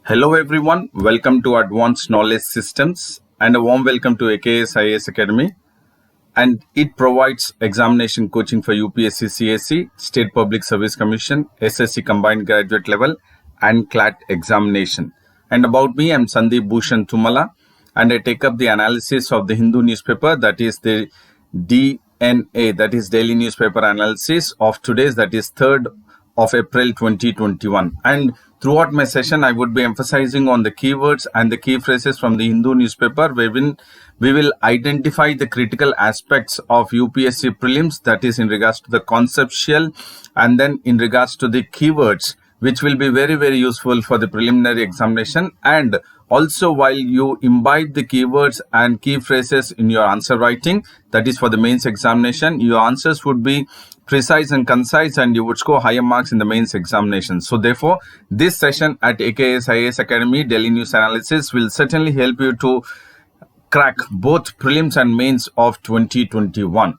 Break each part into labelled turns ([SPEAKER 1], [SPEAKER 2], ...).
[SPEAKER 1] Hello everyone, welcome to Advanced Knowledge Systems and a warm welcome to AKS IAS Academy. And it provides examination coaching for UPSC CSE, State Public Service Commission, SSC Combined Graduate Level and CLAT examination. And about me, I'm Sandeep Bhushan Tumala, and I take up the analysis of the Hindu newspaper, that is the DNA, that is Daily Newspaper Analysis of today's, that is 3rd of April 2021. And throughout my session, I would be emphasizing on the keywords and the key phrases from the Hindu newspaper, wherein we will identify the critical aspects of UPSC prelims, that is in regards to the conceptual and then in regards to the keywords, which will be very useful for the preliminary examination. And also, while you imbibe the keywords and key phrases in your answer writing, that is for the mains examination, your answers would be precise and concise and you would score higher marks in the mains examination. So therefore, this session at AKS IAS Academy Daily News Analysis will certainly help you to crack both prelims and mains of 2021.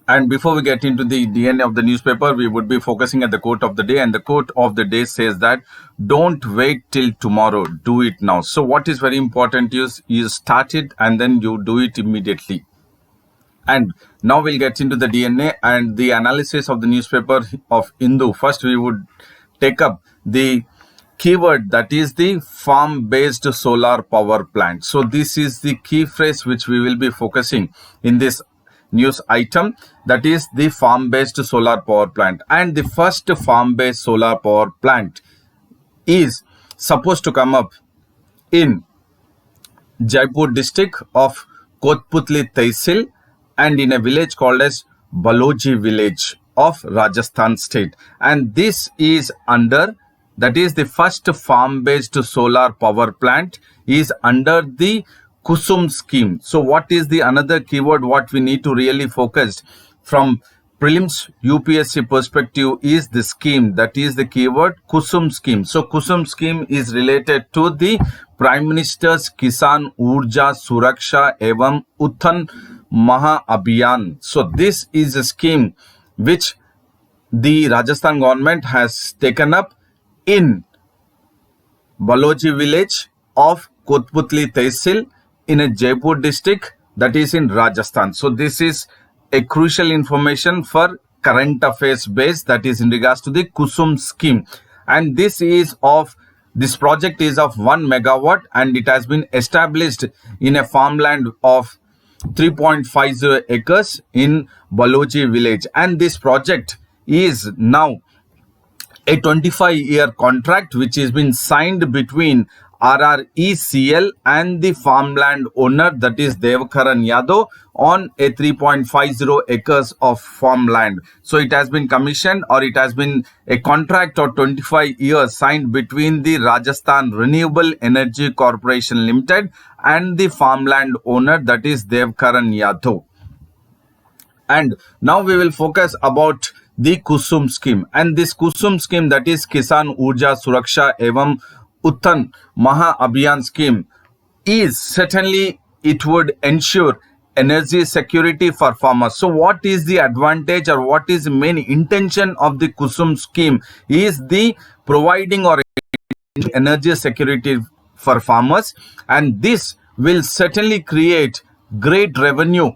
[SPEAKER 1] And before we get into the DNA of the newspaper, we would be focusing at the quote of the day. And the quote of the day says that, don't wait till tomorrow, do it now. So what is very important is you start it and then you do it immediately. And now we'll get into the DNA and the analysis of the newspaper of Hindu. First, we would take up the keyword, that is the farm-based solar power plant. So this is the key phrase which we will be focusing in this news item, that is the farm-based solar power plant. And the first farm-based solar power plant is supposed to come up in Jaipur district of Kotputli Tehsil and in a village called as Baloji village of Rajasthan state. And this is under, that is the first farm-based solar power plant is under the Kusum scheme. So what is the another keyword what we need to really focus from prelims UPSC perspective is the scheme, that is the keyword Kusum scheme. So Kusum scheme is related to the Prime Minister's Kisan Urja Suraksha Evam Uttan Maha Abhiyan. So this is a scheme which the Rajasthan government has taken up in Baloji village of Kotputli Tehsil in a Jaipur district, that is in Rajasthan. So this is a crucial information for current affairs base, that is in regards to the Kusum scheme. And this project is of 1 megawatt and it has been established in a farmland of 3.50 acres in Baloji village. And this project is now a 25-year contract which has been signed between RRECL and the farmland owner, that is Devkaran Yadav, on a 3.50 acres of farmland. So it has been commissioned, or it has been a contract of 25 years signed between the Rajasthan Renewable Energy Corporation Limited and the farmland owner, that is Devkaran Yadav. And now we will focus about the Kusum scheme. And this Kusum scheme, that is Kisan Urja Suraksha Evam Uttan Maha Abhiyan scheme, is certainly, it would ensure energy security for farmers. So what is the advantage or what is the main intention of the Kusum scheme is the providing or energy security for farmers, and this will certainly create great revenue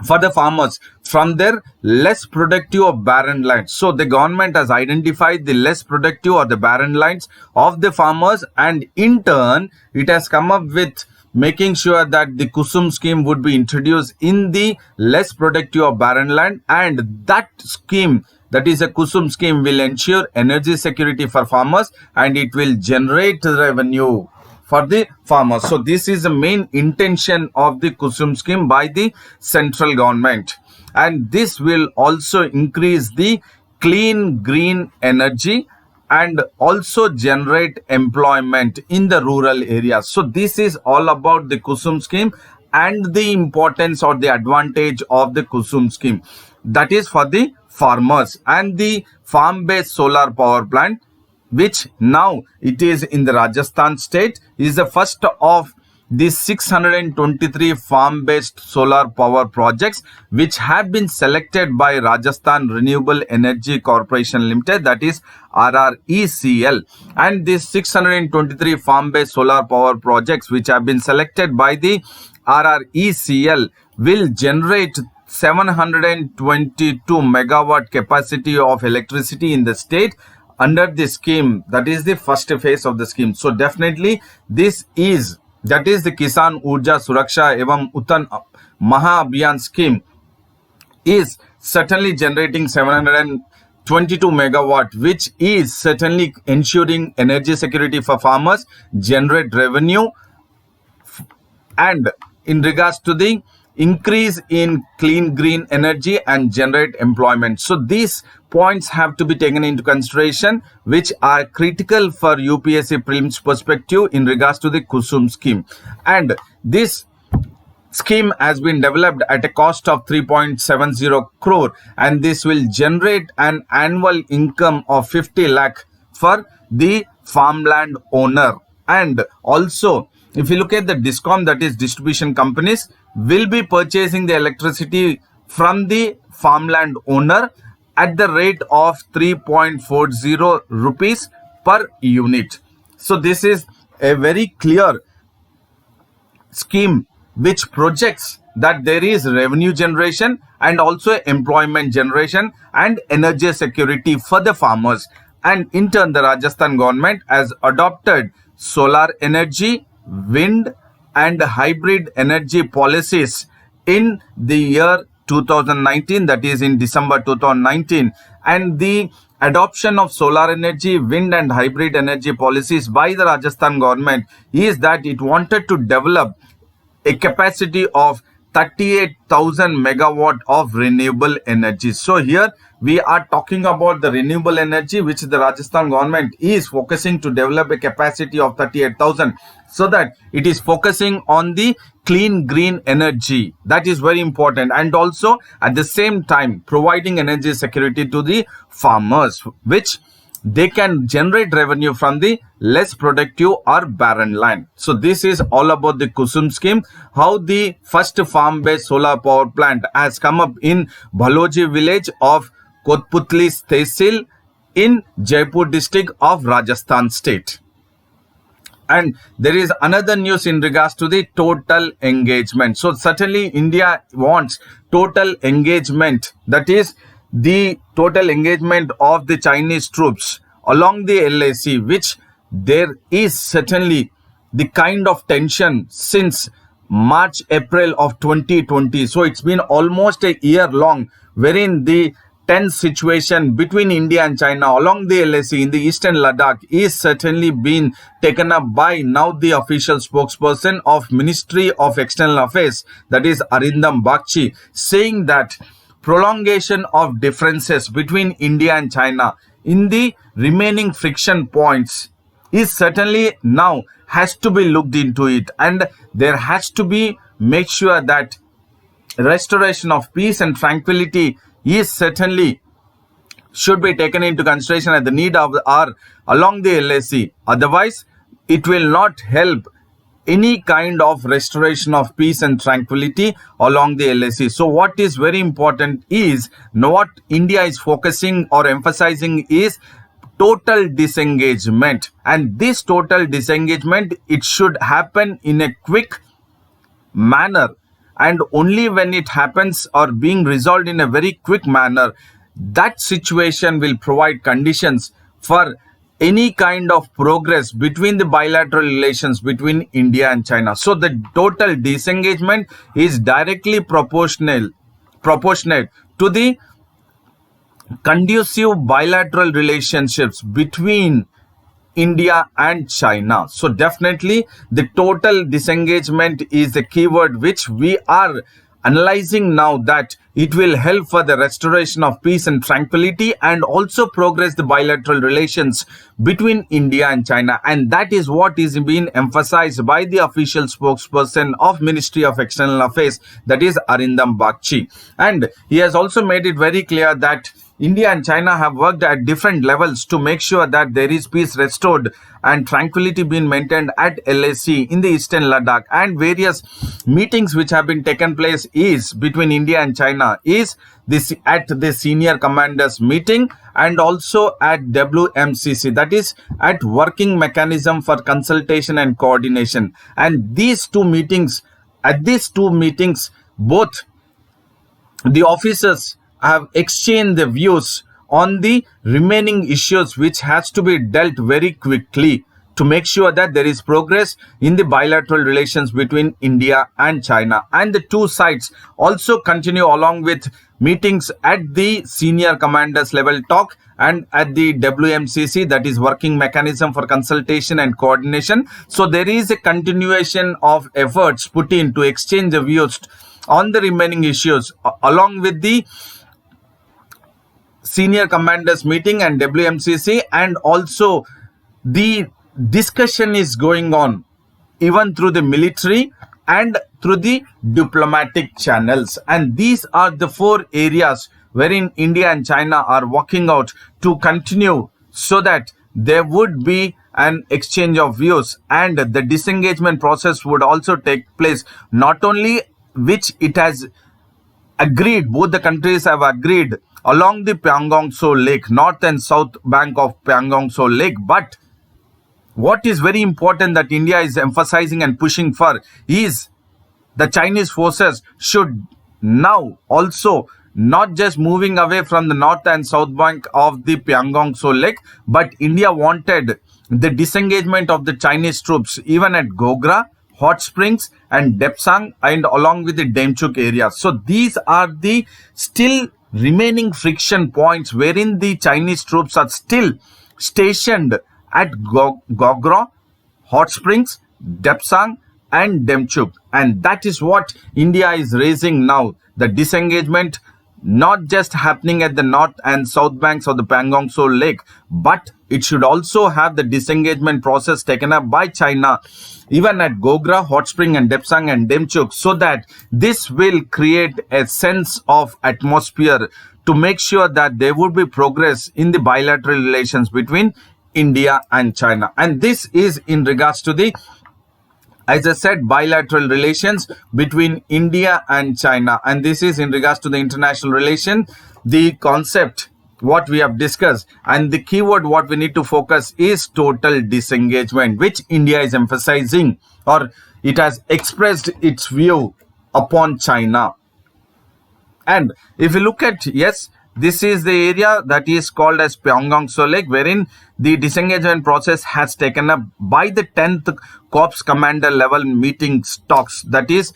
[SPEAKER 1] for the farmers from their less productive or barren lands. So the government has identified the less productive or the barren lands of the farmers, and in turn it has come up with making sure that the Kusum scheme would be introduced in the less productive or barren land, and that scheme, that is a Kusum scheme, will ensure energy security for farmers and it will generate revenue for the farmers. So this is the main intention of the Kusum scheme by the central government, and this will also increase the clean green energy and also generate employment in the rural areas. So this is all about the Kusum scheme and the importance or the advantage of the Kusum scheme, that is for the farmers. And the farm-based solar power plant, which now it is in the Rajasthan state, is the first of the 623 farm-based solar power projects which have been selected by Rajasthan Renewable Energy Corporation Limited, that is RRECL. And these 623 farm-based solar power projects which have been selected by the RRECL will generate 722 megawatt capacity of electricity in the state under the scheme. That is the first phase of the scheme. So definitely that is the Kisan Urja Suraksha Evam Uttan Maha Abhiyan scheme is certainly generating 722 megawatt, which is certainly ensuring energy security for farmers, generate revenue, and in regards to the increase in clean green energy and generate employment. So these points have to be taken into consideration, which are critical for UPSC prelims perspective in regards to the KUSUM scheme. And this scheme has been developed at a cost of 3.70 crore, and this will generate an annual income of 50 lakh for the farmland owner. And also, if you look at the DISCOM, that is distribution companies, will be purchasing the electricity from the farmland owner at the rate of 3.40 rupees per unit. So this is a very clear scheme which projects that there is revenue generation and also employment generation and energy security for the farmers. And in turn, the Rajasthan government has adopted solar energy, wind and hybrid energy policies in the year 2019, that is in December 2019. And the adoption of solar energy, wind and hybrid energy policies by the Rajasthan government is that it wanted to develop a capacity of 38,000 megawatt of renewable energy. So here we are talking about the renewable energy which the Rajasthan government is focusing to develop a capacity of 38,000, so that it is focusing on the clean green energy. That is very important, and also at the same time providing energy security to the farmers, which they can generate revenue from the less productive or barren land. So this is all about the KUSUM scheme, how the first farm-based solar power plant has come up in Bhaloji village of Kotputli Tehsil in Jaipur district of Rajasthan state. And there is another news in regards to the total engagement. So certainly India wants total engagement, that is the total engagement of the Chinese troops along the LAC, which there is certainly the kind of tension since March, April of 2020. So it's been almost a year long wherein the tense situation between India and China along the LAC in the eastern Ladakh is certainly being taken up by now the official spokesperson of Ministry of External Affairs, that is Arindam Bagchi, saying that prolongation of differences between India and China in the remaining friction points is certainly now has to be looked into it, and there has to be make sure that restoration of peace and tranquility is certainly should be taken into consideration at the need of the hour along the LAC. Otherwise, it will not help any kind of restoration of peace and tranquility along the LAC. So what is very important is what India is focusing or emphasizing is total disengagement. And this total disengagement, it should happen in a quick manner. And only when it happens or being resolved in a very quick manner, that situation will provide conditions for any kind of progress between the bilateral relations between India and China. So the total disengagement is directly proportionate to the conducive bilateral relationships between India and China. So definitely the total disengagement is the keyword which we are analyzing now, that it will help for the restoration of peace and tranquility and also progress the bilateral relations between India and China. And that is what is being emphasized by the official spokesperson of Ministry of External Affairs, that is Arindam Bagchi. And he has also made it very clear that India and China have worked at different levels to make sure that there is peace restored and tranquility being maintained at LAC in the eastern Ladakh, and various meetings which have been taken place is between India and China is this at the senior commanders meeting and also at WMCC, that is at working mechanism for consultation and coordination. And these two meetings, both the officers have exchanged their views on the remaining issues which has to be dealt very quickly to make sure that there is progress in the bilateral relations between India and China. And the two sides also continue along with meetings at the senior commanders level talk and at the WMCC, that is working mechanism for consultation and coordination. So there is a continuation of efforts put in to exchange the views on the remaining issues along with the senior commanders meeting and WMCC, and also the discussion is going on even through the military and through the diplomatic channels. And these are the four areas wherein India and China are working out to continue so that there would be an exchange of views, and the disengagement process would also take place, not only which it has agreed, both the countries have agreed along the Pangong Tso Lake, north and south bank of Pangong Tso Lake, but what is very important that India is emphasizing and pushing for is the Chinese forces should now also not just moving away from the north and south bank of the Pangong Tso Lake, but India wanted the disengagement of the Chinese troops even at Gogra, Hot Springs and Depsang and along with the Demchuk area. So these are the still remaining friction points wherein the Chinese troops are still stationed at Gogra, Hot Springs, Depsang and Demchuk. And that is what India is raising now. The disengagement not just happening at the north and south banks of the Pangong Tso Lake, but it should also have the disengagement process taken up by China even at Gogra, Hot Spring and Depsang and Demchuk, so that this will create a sense of atmosphere to make sure that there would be progress in the bilateral relations between India and China. And this is in regards to the, as I said, bilateral relations between India and China. And this is in regards to the international relation, the concept what we have discussed, and the keyword what we need to focus is total disengagement, which India is emphasizing, or it has expressed its view upon China. And if you look at, yes, this is the area that is called as Pangong Tso Lake, wherein the disengagement process has taken up by the 10th Corps Commander level meeting talks, that is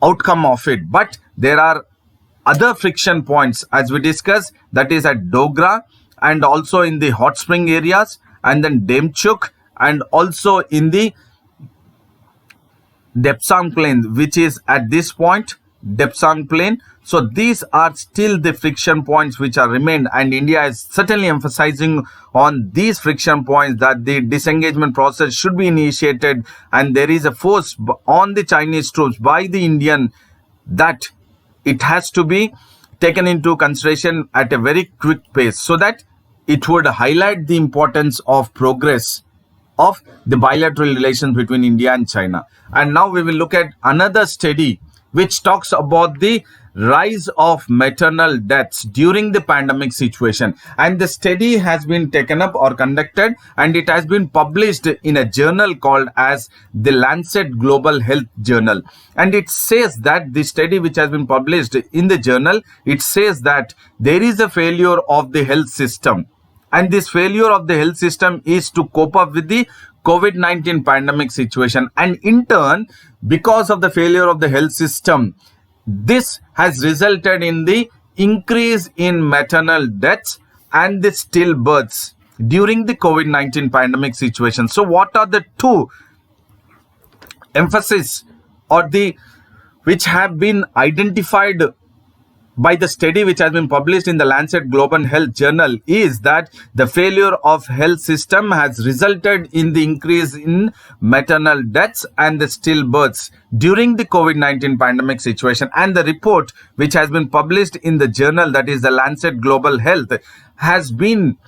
[SPEAKER 1] outcome of it. But there are other friction points as we discussed, that is at Dogra and also in the Hot Spring areas, and then Demchuk and also in the Depsang Plain, which is at this point Depsang Plain. So these are still the friction points which are remained, and India is certainly emphasizing on these friction points that the disengagement process should be initiated, and there is a force on the Chinese troops by the Indian that it has to be taken into consideration at a very quick pace, so that it would highlight the importance of progress of the bilateral relations between India and China. And now we will look at another study which talks about the rise of maternal deaths during the pandemic situation. And the study has been taken up or conducted, and it has been published in a journal called as the Lancet Global Health Journal. And it says that the study which has been published in the journal, it says that there is a failure of the health system. And this failure of the health system is to cope up with the COVID-19 pandemic situation. And in turn, because of the failure of the health system, this has resulted in the increase in maternal deaths and the stillbirths during the COVID-19 pandemic situation. So what are the two emphasis or the which have been identified by the study which has been published in the Lancet Global Health Journal is that the failure of health system has resulted in the increase in maternal deaths and the stillbirths during the COVID-19 pandemic situation. And the report which has been published in the journal, that is the Lancet Global Health, has been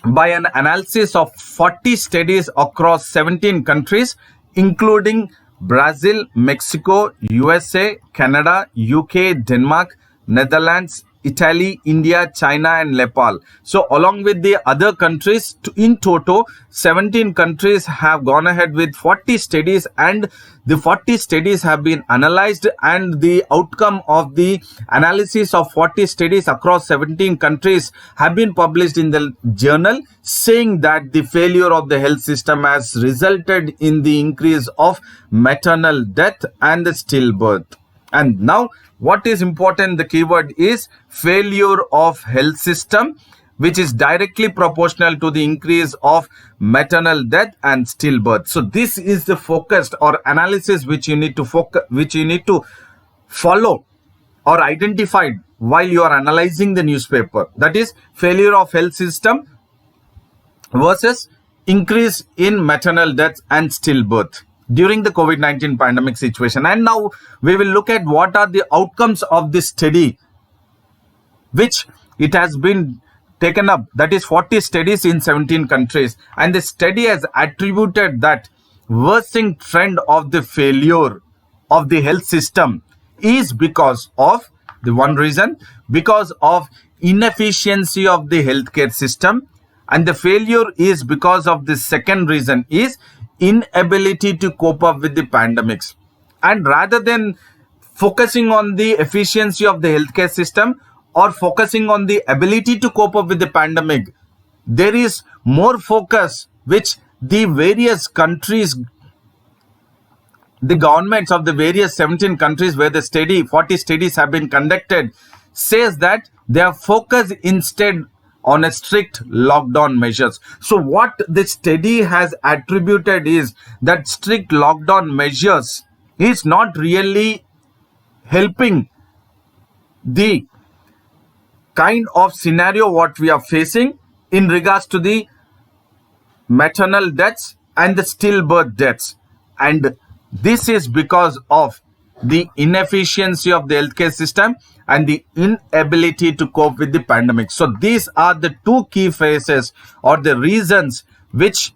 [SPEAKER 1] by an analysis of 40 studies across 17 countries, including Brazil, Mexico, USA, Canada, UK, Denmark, Netherlands, Italy, India, China, and Nepal. So along with the other countries, in total, 17 countries have gone ahead with 40 studies, and the 40 studies have been analyzed, and the outcome of the analysis of 40 studies across 17 countries have been published in the journal, saying that the failure of the health system has resulted in the increase of maternal death and the stillbirth. And now what is important, the keyword is failure of health system, which is directly proportional to the increase of maternal death and stillbirth. So this is the focused or analysis which you need to follow or identify while you are analyzing the newspaper. That is failure of health system versus increase in maternal death and stillbirth during the COVID-19 pandemic situation. And now we will look at what are the outcomes of this study, which it has been taken up, that is 40 studies in 17 countries. And the study has attributed that worsening trend of the failure of the health system is because of the one reason, because of inefficiency of the healthcare system, and the failure is because of the second reason is inability to cope up with the pandemics. And rather than focusing on the efficiency of the healthcare system or focusing on the ability to cope up with the pandemic, there is more focus which the various countries, the governments of the various 17 countries where the 40 studies have been conducted, says that they are focused instead on a strict lockdown measures. So what the study has attributed is that strict lockdown measures is not really helping the kind of scenario what we are facing in regards to the maternal deaths and the stillbirth deaths. And this is because of the inefficiency of the healthcare system and the inability to cope with the pandemic. So these are the two key phases or the reasons which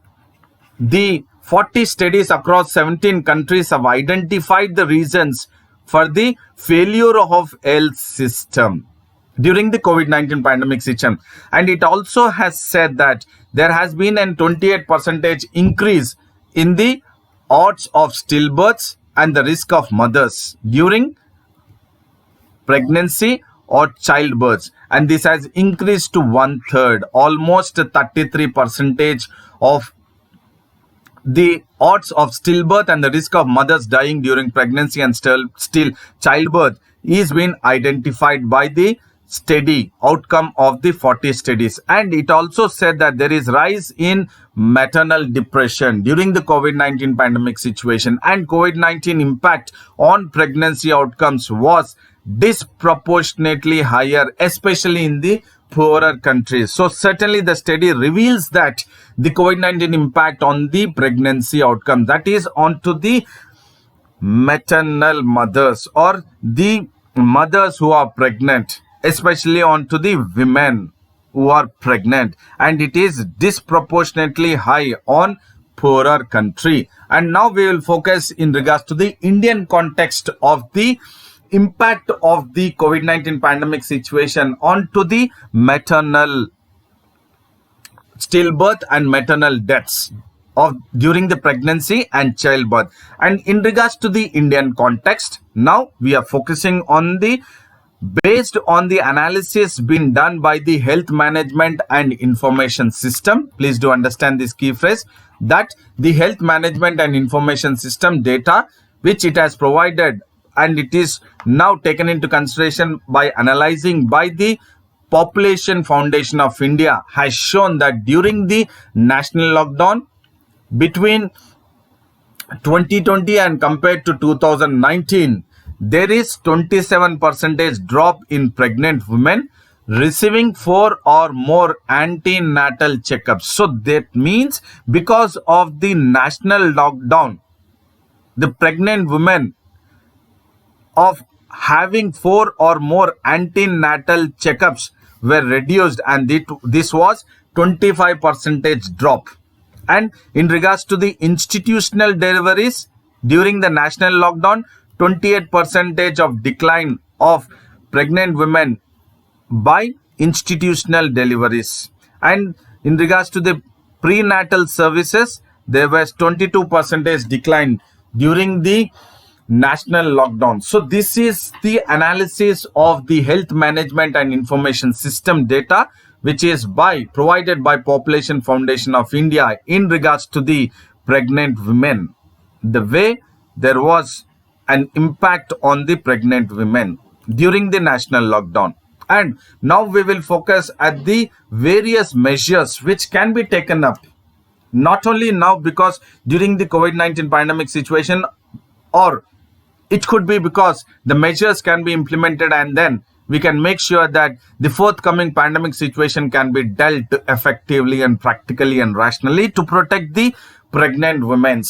[SPEAKER 1] the 40 studies across 17 countries have identified the reasons for the failure of health system during the COVID-19 pandemic situation. And it also has said that there has been a 28% increase in the odds of stillbirths and the risk of mothers during pregnancy or childbirth, and this has increased to 1/3, almost 33% of the odds of stillbirth and the risk of mothers dying during pregnancy and still childbirth is been identified by the study outcome of the 40 studies. And it also said that there is rise in maternal depression during the COVID-19 pandemic situation, and COVID-19 impact on pregnancy outcomes was disproportionately higher, especially in the poorer countries. So certainly the study reveals that the COVID-19 impact on the pregnancy outcome, that is onto the maternal mothers or the mothers who are pregnant, especially onto the women who are pregnant, and it is disproportionately high on poorer country. And now we will focus in regards to the Indian context of the impact of the COVID-19 pandemic situation onto the maternal stillbirth and maternal deaths of during the pregnancy and childbirth. And in regards to the Indian context, now we are focusing on the based on the analysis being done by the Health Management and Information System. Please do understand this key phrase, that the Health Management and Information System data which it has provided, and it is now taken into consideration by analyzing by the Population Foundation of India, has shown that during the national lockdown between 2020 and compared to 2019, there is 27% drop in pregnant women receiving 4 or more antenatal checkups. So that means because of the national lockdown, the pregnant women of having 4 or more antenatal checkups were reduced, and this was 25% drop. And in regards to the institutional deliveries during the national lockdown, 28% of decline of pregnant women by institutional deliveries. And in regards to the prenatal services, there was 22% decline during the national lockdown. So this is the analysis of the health management and information system data, which is provided by Population Foundation of India in regards to the pregnant women, the way there was an impact on the pregnant women during the national lockdown. And now we will focus at the various measures which can be taken up, not only now because during the COVID-19 pandemic situation, or it could be because the measures can be implemented and then we can make sure that the forthcoming pandemic situation can be dealt effectively and practically and rationally to protect the pregnant women.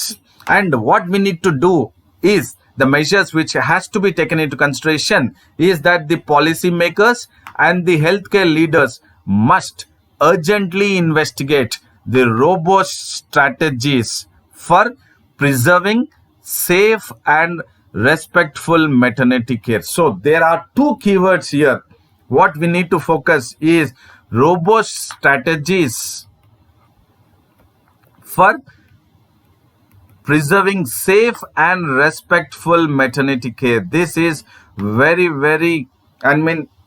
[SPEAKER 1] And what we need to do is the measures which has to be taken into consideration is that the policy makers and the healthcare leaders must urgently investigate the robust strategies for preserving safe and respectful maternity care. So there are two keywords here. What we need to focus is robust strategies for preserving safe and respectful maternity care. This is very,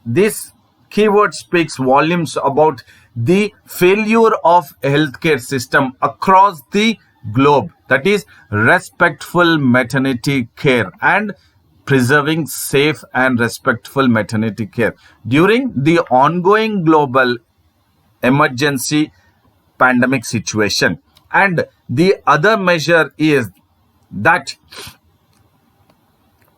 [SPEAKER 1] this keyword speaks volumes about the failure of healthcare system across the globe. That is respectful maternity care and preserving safe and respectful maternity care during the ongoing global emergency pandemic situation. And the other measure is that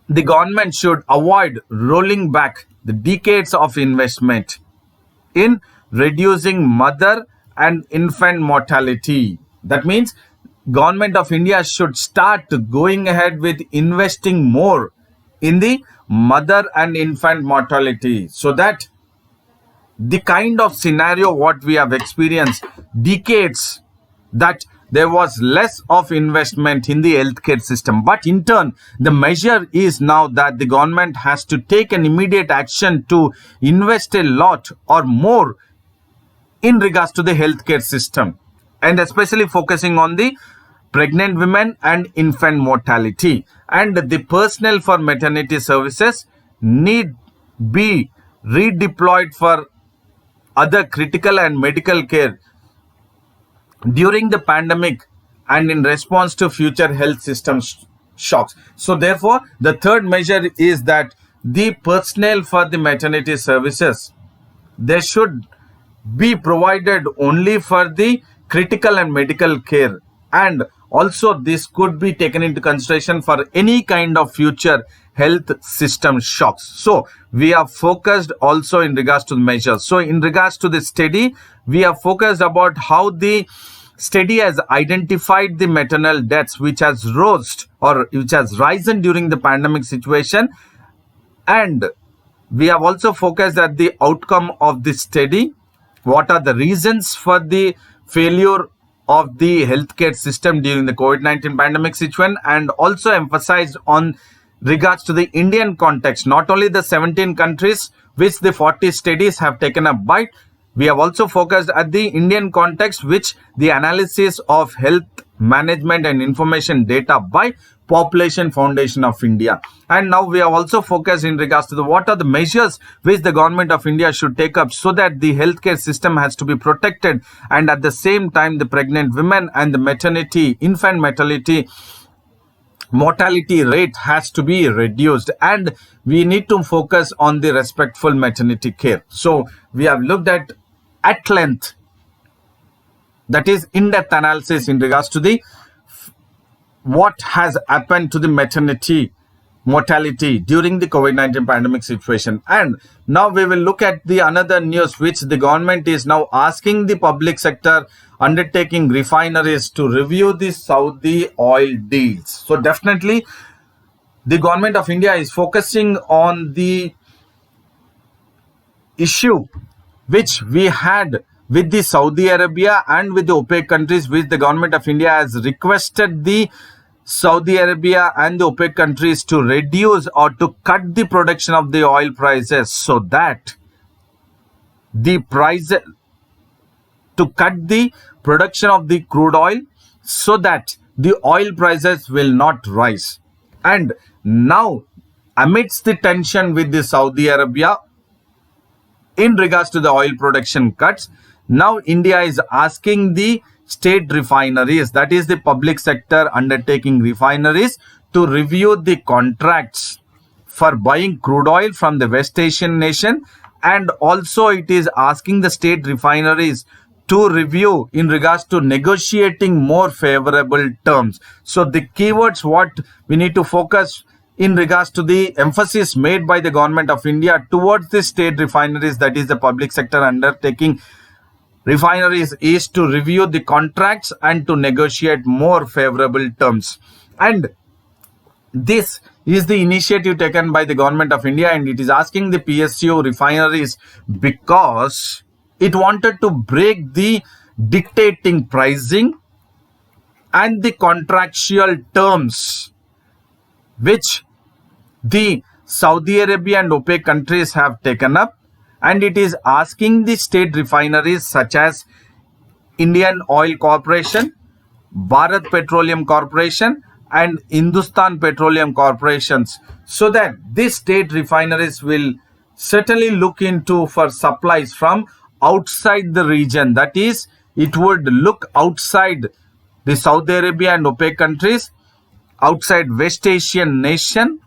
[SPEAKER 1] the government should avoid rolling back the decades of investment in reducing mother and infant mortality. That means Government of India should start going ahead with investing more in the mother and infant mortality, so that the kind of scenario what we have experienced decades, that there was less of investment in the healthcare system. But in turn, the measure is now that the government has to take an immediate action to invest a lot or more in regards to the healthcare system, and especially focusing on the pregnant women and infant mortality. And the personnel for maternity services need be redeployed for other critical and medical care during the pandemic and in response to future health system shocks. So therefore, the third measure is that the personnel for the maternity services, they should be provided only for the critical and medical care, and also this could be taken into consideration for any kind of future health system shocks. So we are focused also in regards to the measures. So in regards to the study, we are focused about how the study has identified the maternal deaths which has risen during the pandemic situation, and we have also focused at the outcome of this study. What are the reasons for the failure of the healthcare system during the COVID-19 pandemic situation, and also emphasized on regards to the Indian context, not only the 17 countries which the 40 studies have taken up, but we have also focused at the Indian context, which the analysis of health management and information data by Population Foundation of India. And now we have also focused in regards to what are the measures which the government of India should take up so that the healthcare system has to be protected, and at the same time the pregnant women and the infant mortality rate has to be reduced, and we need to focus on the respectful maternity care. So we have looked at length, that is in-depth analysis in regards to the what has happened to the maternity mortality during the COVID-19 pandemic situation. And now we will look at the another news which the government is now asking the public sector undertaking refineries to review the Saudi oil deals. So definitely the government of India is focusing on the issue which we had with the Saudi Arabia and with the OPEC countries, which the government of India has requested the Saudi Arabia and the OPEC countries to reduce or to cut the production of the oil prices so that the price to cut the production of the crude oil so that the oil prices will not rise. And now, amidst the tension with the Saudi Arabia in regards to the oil production cuts, now India is asking the state refineries, that is the public sector undertaking refineries, to review the contracts for buying crude oil from the West Asian nation, and also it is asking the state refineries to review in regards to negotiating more favorable terms. So the keywords what we need to focus in regards to the emphasis made by the government of India towards the state refineries, that is the public sector undertaking refineries, is to review the contracts and to negotiate more favorable terms. And this is the initiative taken by the government of India, and it is asking the PSU refineries because it wanted to break the dictating pricing and the contractual terms which the Saudi Arabia and OPEC countries have taken up, and it is asking the state refineries such as Indian Oil Corporation, Bharat Petroleum Corporation and Hindustan Petroleum Corporations, so that these state refineries will certainly look into for supplies from outside the region. That is, it would look outside the Saudi Arabia and OPEC countries, outside West Asian nation,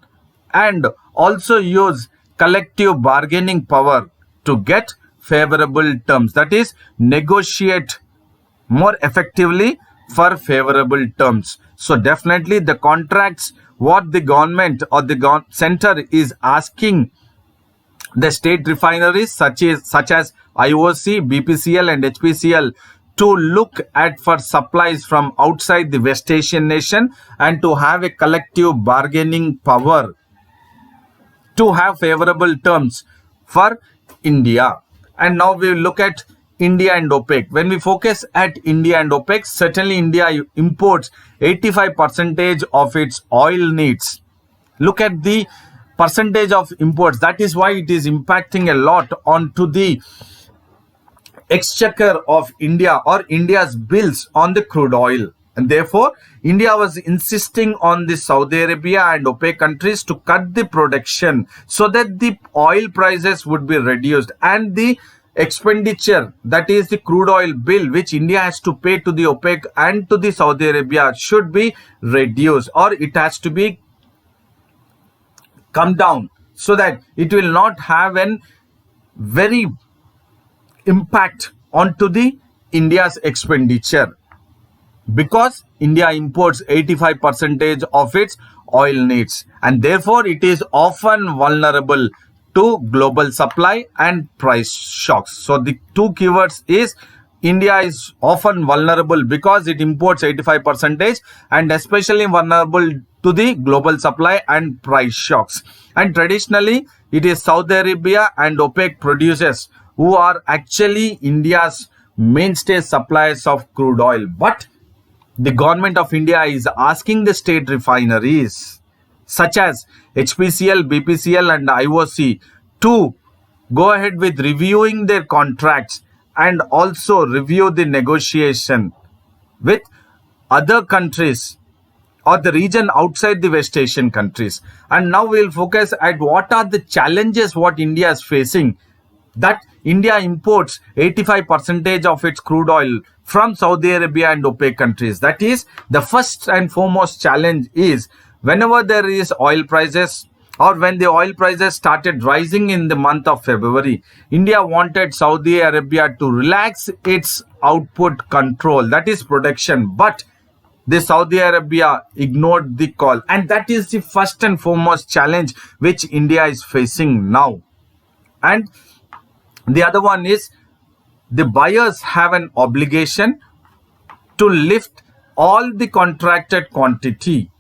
[SPEAKER 1] and also use collective bargaining power to get favorable terms, that is, negotiate more effectively for favorable terms. So definitely the contracts what the government or the center is asking the state refineries such as IOC, BPCL and HPCL to look at for supplies from outside the West Asian nation and to have a collective bargaining power to have favorable terms for India. And now we look at India and OPEC. When we focus at India and OPEC, certainly India imports 85% of its oil needs. Look at the percentage of imports. That is why it is impacting a lot onto the exchequer of India or India's bills on the crude oil. And therefore, India was insisting on the Saudi Arabia and OPEC countries to cut the production so that the oil prices would be reduced and the expenditure, that is the crude oil bill which India has to pay to the OPEC and to the Saudi Arabia, should be reduced, or it has to be come down so that it will not have an very impact onto the India's expenditure, because India imports 85% of its oil needs, and therefore it is often vulnerable to global supply and price shocks. So the two keywords is India is often vulnerable because it imports 85% and especially vulnerable to the global supply and price shocks. And traditionally it is Saudi Arabia and OPEC producers who are actually India's mainstay suppliers of crude oil. But the government of India is asking the state refineries such as HPCL, BPCL and IOC to go ahead with reviewing their contracts and also review the negotiation with other countries or the region outside the West Asian countries. And now we will focus at what are the challenges what India is facing, that India imports 85% of its crude oil from Saudi Arabia and OPEC countries. That is, the first and foremost challenge is whenever there is oil prices or when the oil prices started rising in the month of February, India wanted Saudi Arabia to relax its output control, that is production. But the Saudi Arabia ignored the call. And that is the first and foremost challenge which India is facing now. And the other one is the buyers have an obligation to lift all the contracted quantity.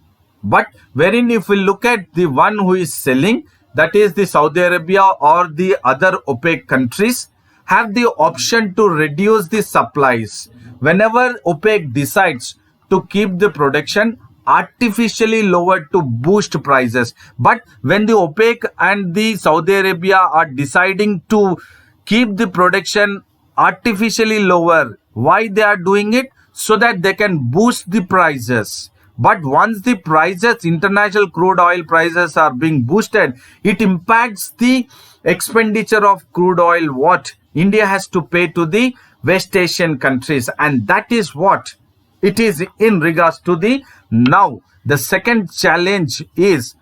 [SPEAKER 1] But wherein if we look at the one who is selling, that is the Saudi Arabia or the other OPEC countries, have the option to reduce the supplies. Whenever OPEC decides to keep the production artificially lower to boost prices. But when the OPEC and the Saudi Arabia are deciding to keep the production artificially lower, why they are doing it? So that they can boost the prices. But once the prices, international crude oil prices are being boosted, it impacts the expenditure of crude oil what India has to pay to the West Asian countries. And that is what it is in regards to the now. The second challenge is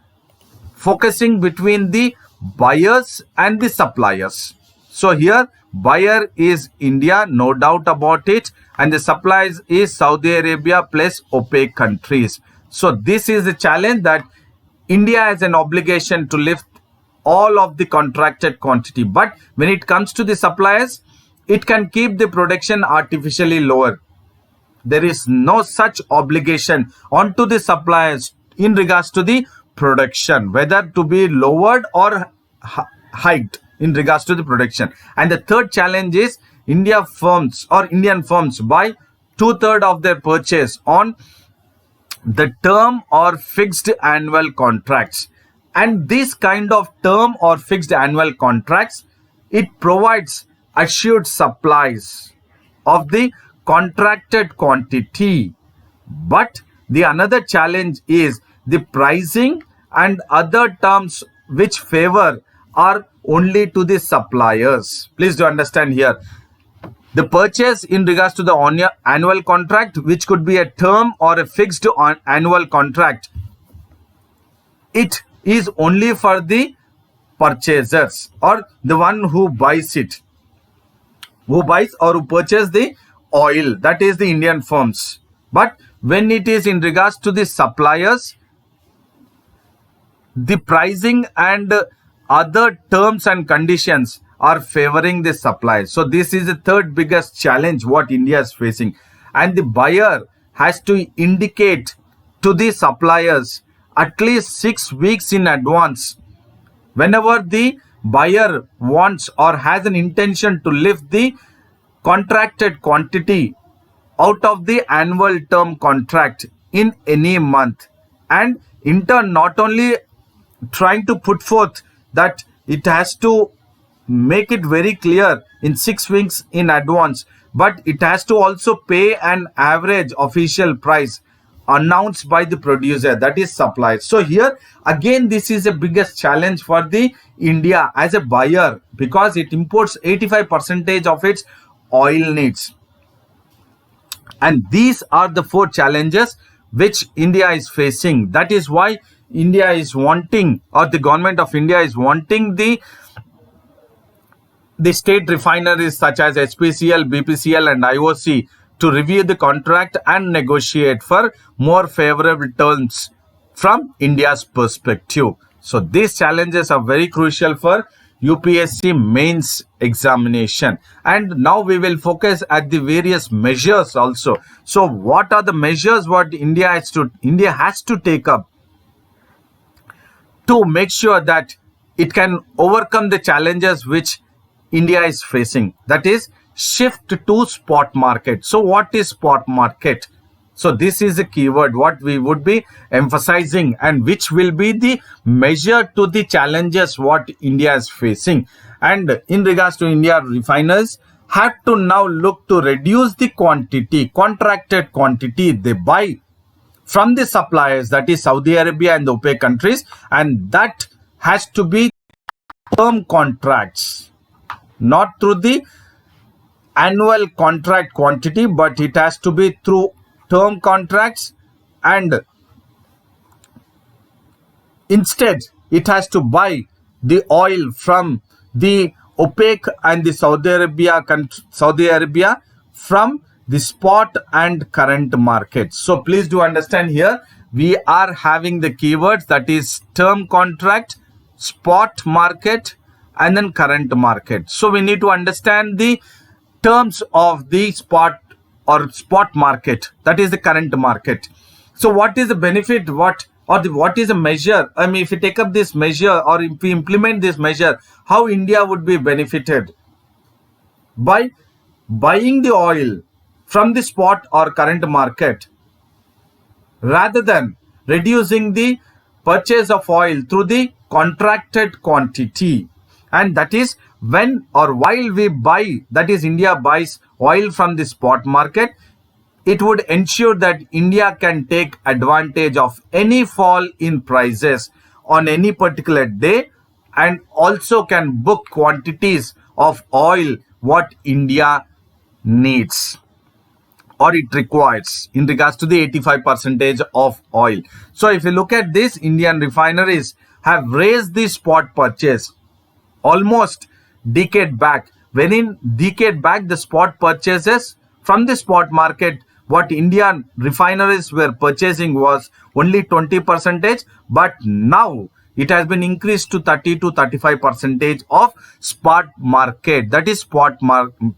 [SPEAKER 1] focusing between the buyers and the suppliers. So here buyer is India, no doubt about it, and the suppliers is Saudi Arabia plus OPEC countries. So this is the challenge that India has an obligation to lift all of the contracted quantity. But when it comes to the suppliers, it can keep the production artificially lower. There is no such obligation onto the suppliers in regards to the production, whether to be lowered or hiked in regards to the production. And the third challenge is Indian firms buy 2/3 of their purchase on the term or fixed annual contracts. And this kind of term or fixed annual contracts, it provides assured supplies of the contracted quantity. But the another challenge is the pricing and other terms which favor are only to the suppliers. Please do understand here. The purchase in regards to the annual contract, which could be a term or a fixed annual contract, it is only for the purchasers or the one who buys it, who buys or who purchases the oil, that is the Indian firms. But when it is in regards to the suppliers, the pricing and other terms and conditions are favoring the supply. So this is the third biggest challenge what India is facing. And the buyer has to indicate to the suppliers at least 6 weeks in advance. Whenever the buyer wants or has an intention to lift the contracted quantity out of the annual term contract in any month, and in turn not only trying to put forth that it has to make it very clear in 6 weeks in advance, but it has to also pay an average official price announced by the producer, that is supplied. So here again this is the biggest challenge for the India as a buyer, because it imports 85% of its oil needs. And these are the 4 challenges which India is facing. That is why India is wanting, or the government of India is wanting the state refineries such as HPCL, BPCL and IOC to review the contract and negotiate for more favorable terms from India's perspective. So these challenges are very crucial for UPSC mains examination. And now we will focus at the various measures also. So what are the measures what India has to take up to make sure that it can overcome the challenges which India is facing? That is, shift to spot market. So what is spot market? So this is a keyword what we would be emphasizing, and which will be the measure to the challenges what India is facing. And in regards to India, refiners have to now look to reduce the quantity, contracted quantity they buy from the suppliers, that is Saudi Arabia and the OPEC countries, and that has to be term contracts, not through the annual contract quantity, but it has to be through term contracts, and instead it has to buy the oil from the OPEC and the Saudi Arabia from the spot and current market. So please do understand here, we are having the keywords, that is term contract, spot market, and then current market. So we need to understand the terms of the spot or spot market, that is the current market. So what is the benefit, what is the measure? I mean, if we take up this measure or if we implement this measure, how India would be benefited? By buying the oil from the spot or current market, rather than reducing the purchase of oil through the contracted quantity. And that is when or while we buy, that is India buys oil from the spot market, it would ensure that India can take advantage of any fall in prices on any particular day, and also can book quantities of oil what India needs or it requires in regards to the 85% of oil. So if you look at this, Indian refineries have raised the spot purchase almost decade back. When in decade back, the spot purchases from the spot market, what Indian refineries were purchasing was only 20%, but now it has been increased to 30 to 35% of spot market, that is spot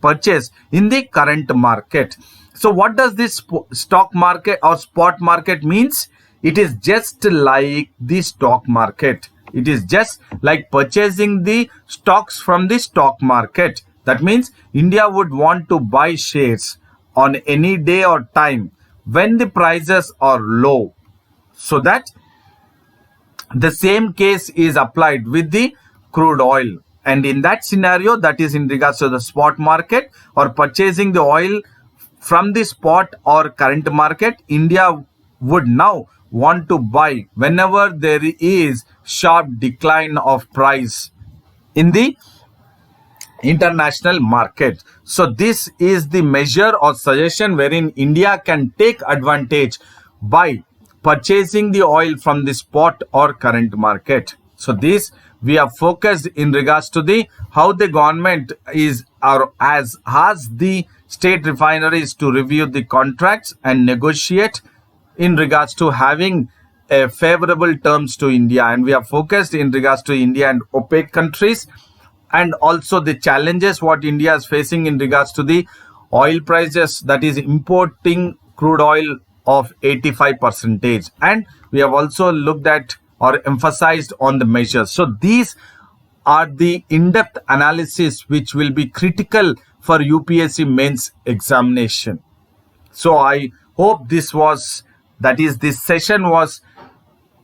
[SPEAKER 1] purchase in the current market. So what does this stock market or spot market means? It is just like the stock market. It is just like purchasing the stocks from the stock market. That means India would want to buy shares on any day or time when the prices are low, so that the same case is applied with the crude oil. And in that scenario, that is in regards to the spot market or purchasing the oil from the spot or current market, India would now want to buy whenever there is sharp decline of price in the international market. So this is the measure or suggestion wherein India can take advantage by purchasing the oil from the spot or current market. So this we are focused in regards to the how the government is or has the state refineries to review the contracts and negotiate in regards to having a favorable terms to India. And we are focused in regards to India and OPEC countries, and also the challenges what India is facing in regards to the oil prices, that is importing crude oil of 85%. And we have also looked at or emphasized on the measures. So these are the in-depth analysis which will be critical for UPSC mains examination. So I hope this session was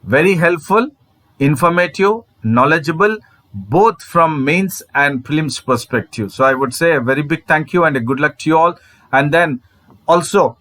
[SPEAKER 1] very helpful, informative, knowledgeable, both from mains and prelims perspective. So I would say a very big thank you and a good luck to you all. And then also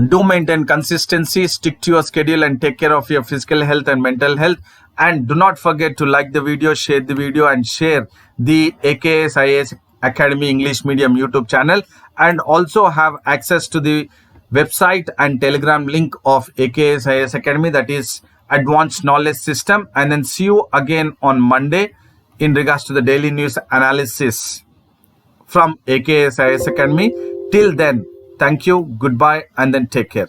[SPEAKER 1] do maintain consistency, stick to your schedule, and take care of your physical health and mental health. And do not forget to like the video, share the video, and share the AKS IAS Academy English Medium YouTube channel, and also have access to the website and Telegram link of AKS IAS Academy, that is Advanced Knowledge System. And then see you again on Monday in regards to the daily news analysis from AKS IAS Academy. Till then, thank you, goodbye, and then take care.